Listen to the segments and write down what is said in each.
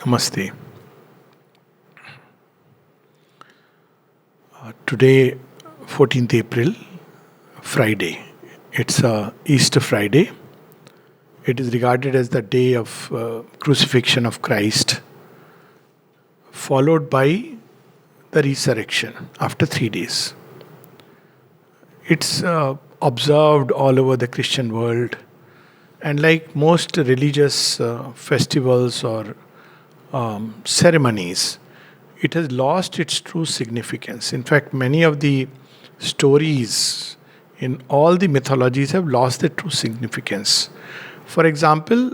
Namaste. Today, 14th April, Friday. It's Easter Friday. It is regarded as the day of crucifixion of Christ, followed by the resurrection after 3 days. It's observed all over the Christian world, and like most religious festivals or ceremonies, it has lost its true significance. In fact, many of the stories in all the mythologies have lost their true significance. For example,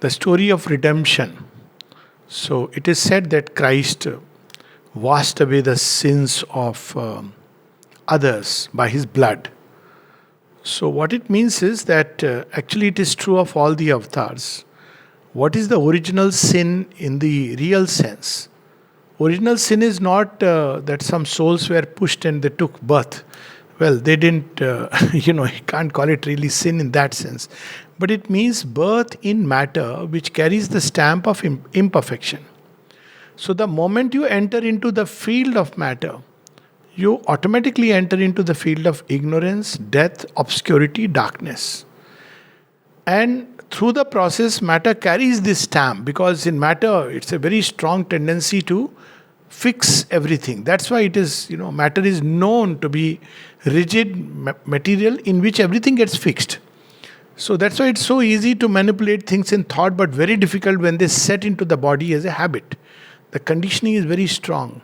the story of redemption. So it is said that Christ washed away the sins of others by his blood. So, what it means is that actually it is true of all the avatars. What is the original sin in the real sense? Original sin is not that some souls were pushed and they took birth. Well, they didn't, you can't call it really sin in that sense. But it means birth in matter which carries the stamp of imperfection. So, the moment you enter into the field of matter, you automatically enter into the field of ignorance, death, obscurity, darkness. And through the process, matter carries this stamp because in matter, it's a very strong tendency to fix everything. That's why it is, matter is known to be rigid material in which everything gets fixed. So that's why it's so easy to manipulate things in thought, but very difficult when they set into the body as a habit. The conditioning is very strong.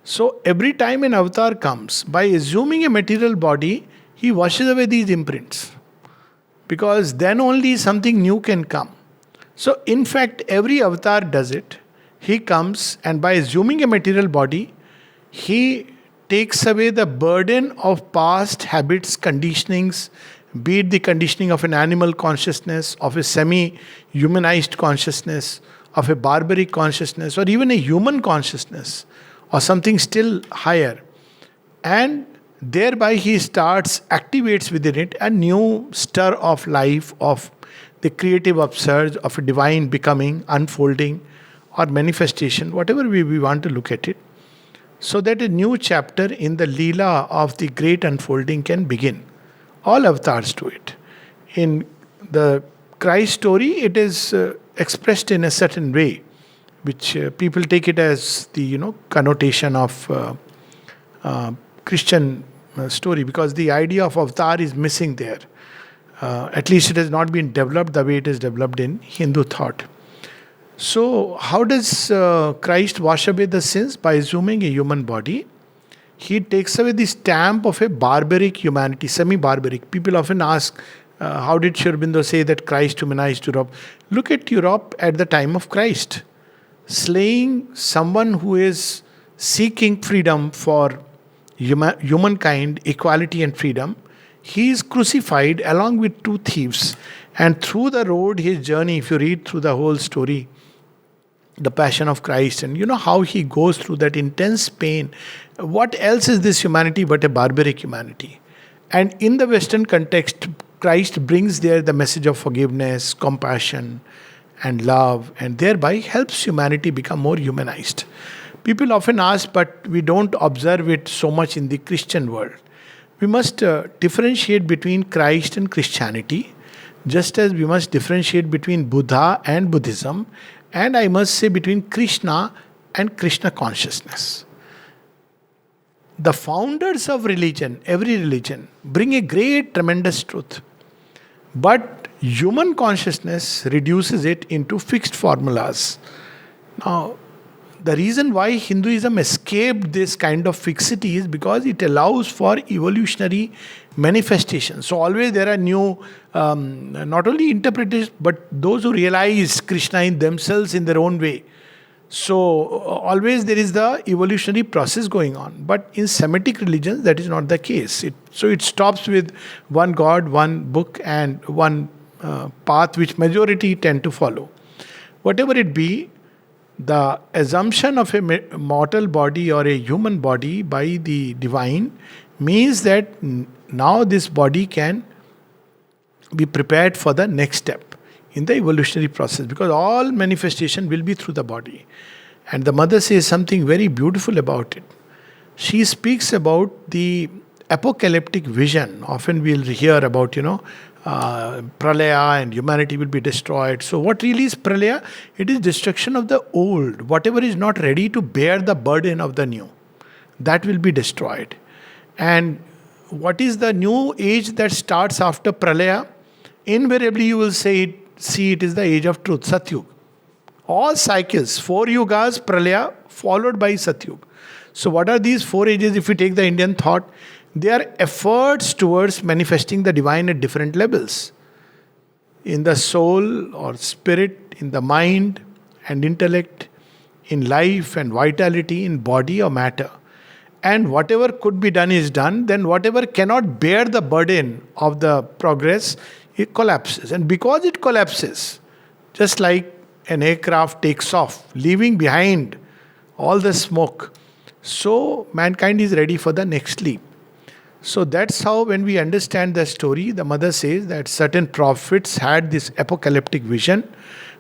So every time an avatar comes, by assuming a material body, he washes away these imprints. Because then only something new can come. So in fact, every avatar does it. He comes and by assuming a material body, he takes away the burden of past habits, conditionings, be it the conditioning of an animal consciousness, of a semi-humanized consciousness, of a barbaric consciousness, or even a human consciousness, or something still higher. And thereby he activates within it a new stir of life, of the creative upsurge, of a divine becoming, unfolding, or manifestation, whatever we want to look at it, so that a new chapter in the Leela of the great unfolding can begin. All avatars do it. In the Christ story, it is expressed in a certain way, which people take it as the connotation of Christian story, because the idea of avatar is missing there. At least it has not been developed the way it is developed in Hindu thought. So, how does Christ wash away the sins? By assuming a human body. He takes away the stamp of a barbaric humanity, semi-barbaric. People often ask, how did Sri Aurobindo say that Christ humanized Europe? Look at Europe at the time of Christ. Slaying someone who is seeking freedom for humankind, equality and freedom, he is crucified along with two thieves. And through the road, his journey, if you read through the whole story, the passion of Christ, and you know how he goes through that intense pain. What else is this humanity but a barbaric humanity? And in the Western context, Christ brings there the message of forgiveness, compassion, and love, and thereby helps humanity become more humanized. People often ask, but we don't observe it so much in the Christian world. We must differentiate between Christ and Christianity, just as we must differentiate between Buddha and Buddhism, and I must say between Krishna and Krishna consciousness. The founders of religion, every religion, bring a great, tremendous truth. But human consciousness reduces it into fixed formulas. Now, the reason why Hinduism escaped this kind of fixity is because it allows for evolutionary manifestation. So always there are new, not only interpreters, but those who realize Krishna in themselves in their own way. So always there is the evolutionary process going on. But in Semitic religions, that is not the case. So it stops with one God, one book, and one path which majority tend to follow. Whatever it be, the assumption of a mortal body or a human body by the divine means that now this body can be prepared for the next step in the evolutionary process, because all manifestation will be through the body. And the mother says something very beautiful about it. She speaks about the apocalyptic vision. Often we'll hear about, pralaya and humanity will be destroyed. So, what really is pralaya? It is destruction of the old. Whatever is not ready to bear the burden of the new, that will be destroyed. And what is the new age that starts after pralaya? Invariably, you will see it is the age of truth, Satyug. All cycles, 4 yugas, pralaya, followed by Satyug. So, what are these 4 ages if we take the Indian thought? They are efforts towards manifesting the divine at different levels. In the soul or spirit, in the mind and intellect, in life and vitality, in body or matter. And whatever could be done is done, then whatever cannot bear the burden of the progress, it collapses. And because it collapses, just like an aircraft takes off, leaving behind all the smoke, so mankind is ready for the next leap. So that's how, when we understand the story, the mother says that certain prophets had this apocalyptic vision.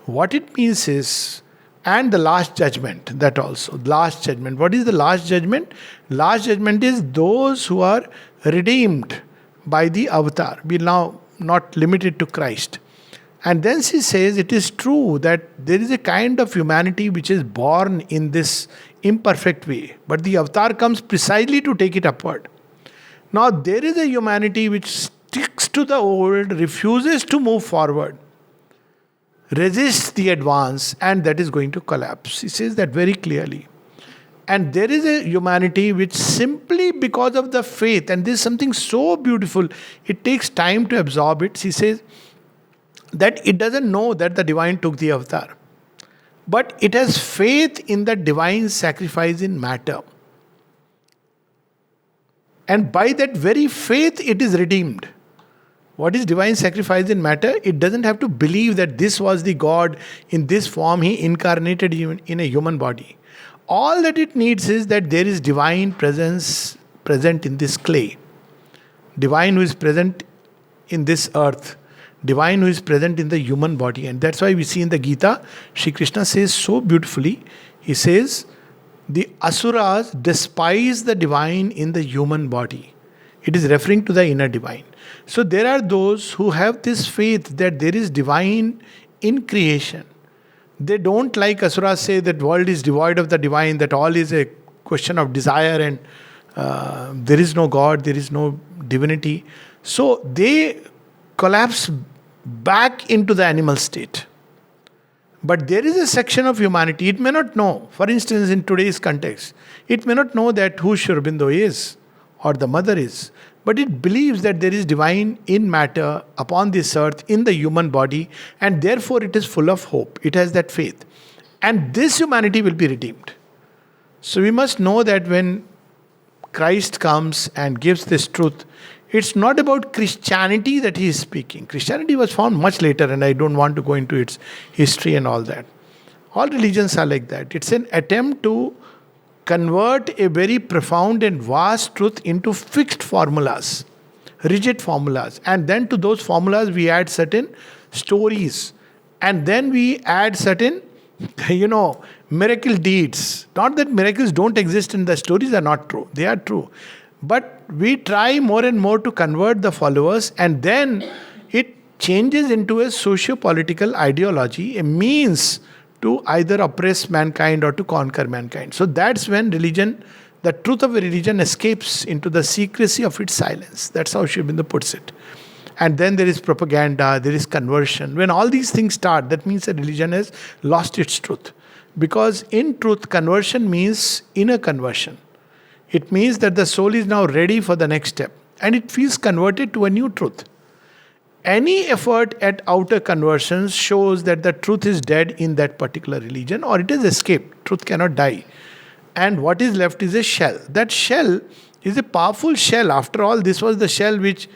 What it means is, and the last judgment, that also. Last judgment. What is the last judgment? Last judgment is those who are redeemed by the avatar. We now not limited to Christ. And then she says it is true that there is a kind of humanity which is born in this imperfect way. But the avatar comes precisely to take it upward. Now there is a humanity which sticks to the old, refuses to move forward, resists the advance, and that is going to collapse. He says that very clearly. And there is a humanity which, simply because of the faith, and this is something so beautiful, it takes time to absorb it. He says that it doesn't know that the divine took the avatar, but it has faith in the divine sacrifice in matter. And by that very faith, it is redeemed. What is divine sacrifice in matter? It doesn't have to believe that this was the God in this form, he incarnated in a human body. All that it needs is that there is divine presence present in this clay, divine who is present in this earth, divine who is present in the human body. And that's why we see in the Gita, Shri Krishna says so beautifully, he says, the asuras despise the divine in the human body. It is referring to the inner divine. So there are those who have this faith that there is divine in creation. They don't, like asuras, say that world is devoid of the divine, that all is a question of desire and there is no God, there is no divinity. So they collapse back into the animal state. But there is a section of humanity, it may not know. For instance, in today's context, it may not know that who Sri Aurobindo is or the mother is. But it believes that there is divine in matter upon this earth, in the human body, and therefore it is full of hope. It has that faith. And this humanity will be redeemed. So we must know that when Christ comes and gives this truth, it's not about Christianity that he is speaking. Christianity was found much later, and I don't want to go into its history and all that. All religions are like that. It's an attempt to convert a very profound and vast truth into fixed formulas, rigid formulas. And then to those formulas we add certain stories. And then we add certain, miracle deeds. Not that miracles don't exist and the stories are not true. They are true. But we try more and more to convert the followers, and then it changes into a socio-political ideology, a means to either oppress mankind or to conquer mankind. So that's when religion, the truth of a religion, escapes into the secrecy of its silence. That's how Sri Aurobindo puts it. And then there is propaganda, there is conversion. When all these things start, that means a religion has lost its truth. Because in truth, conversion means inner conversion. It means that the soul is now ready for the next step. And it feels converted to a new truth. Any effort at outer conversions shows that the truth is dead in that particular religion, or it has escaped. Truth cannot die. And what is left is a shell. That shell is a powerful shell. After all, this was the shell which,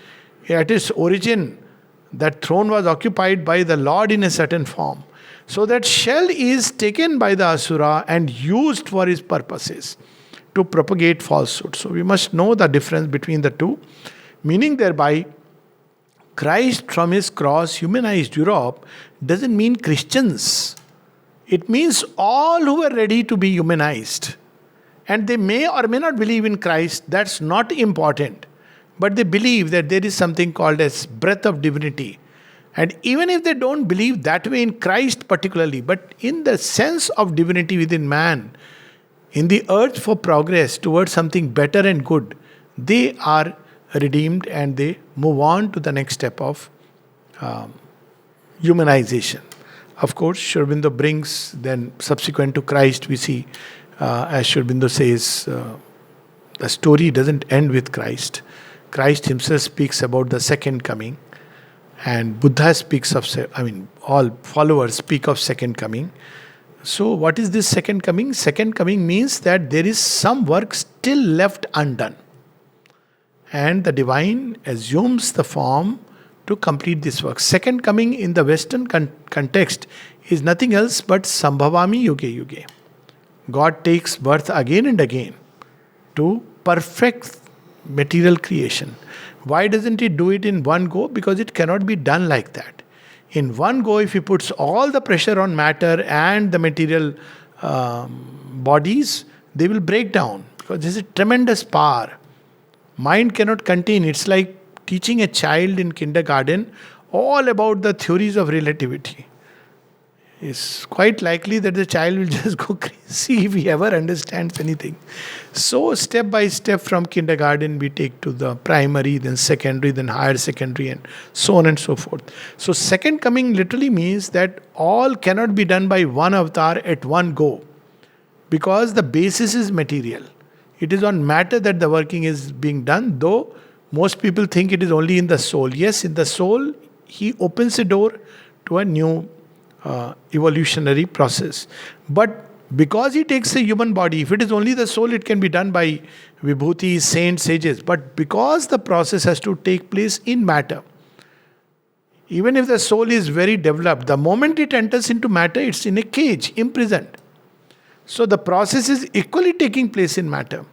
at its origin, that throne was occupied by the Lord in a certain form. So that shell is taken by the Asura and used for his purposes to propagate falsehood. So we must know the difference between the two, meaning thereby Christ from his cross humanized Europe doesn't mean Christians. It means all who are ready to be humanized. And they may or may not believe in Christ, that's not important. But they believe that there is something called as breath of divinity. And even if they don't believe that way in Christ particularly, but in the sense of divinity within man, in the urge for progress towards something better and good, they are redeemed and they move on to the next step of humanization. Of course, Sri Aurobindo brings, then subsequent to Christ, we see, as Sri Aurobindo says, the story doesn't end with Christ. Christ himself speaks about the second coming, and Buddha speaks of, all followers speak of second coming. So, what is this second coming? Second coming means that there is some work still left undone, and the divine assumes the form to complete this work. Second coming in the Western context is nothing else but Sambhavami Yuge Yuge. God takes birth again and again to perfect material creation. Why doesn't he do it in one go? Because it cannot be done like that. In one go, if he puts all the pressure on matter and the material bodies, they will break down because this is tremendous power. Mind cannot contain. It's like teaching a child in kindergarten all about the theories of relativity. It's quite likely that the child will just go crazy if he ever understands anything. So step by step from kindergarten we take to the primary, then secondary, then higher secondary, and so on and so forth. So second coming literally means that all cannot be done by one avatar at one go, because the basis is material. It is on matter that the working is being done, though most people think it is only in the soul. Yes, in the soul, he opens a door to a new evolutionary process. But because he takes a human body, if it is only the soul, it can be done by vibhutis, saints, sages. But because the process has to take place in matter, even if the soul is very developed, the moment it enters into matter, it's in a cage, imprisoned. So the process is equally taking place in matter.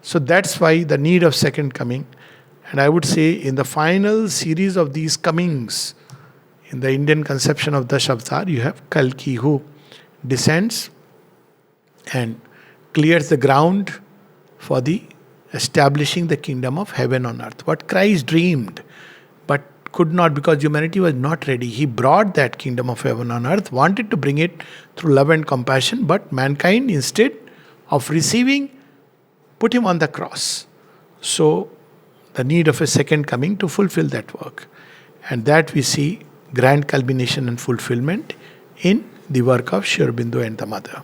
So that's why the need of second coming. And I would say in the final series of these comings, in the Indian conception of Dasavatar, you have Kalki, who descends and clears the ground for the establishing the kingdom of heaven on earth. What Christ dreamed, but could not because humanity was not ready. He brought that kingdom of heaven on earth, wanted to bring it through love and compassion, but mankind, instead of receiving, put him on the cross. So, the need of a second coming to fulfill that work. And that we see grand culmination and fulfillment in the work of Sri Aurobindo and the Mother.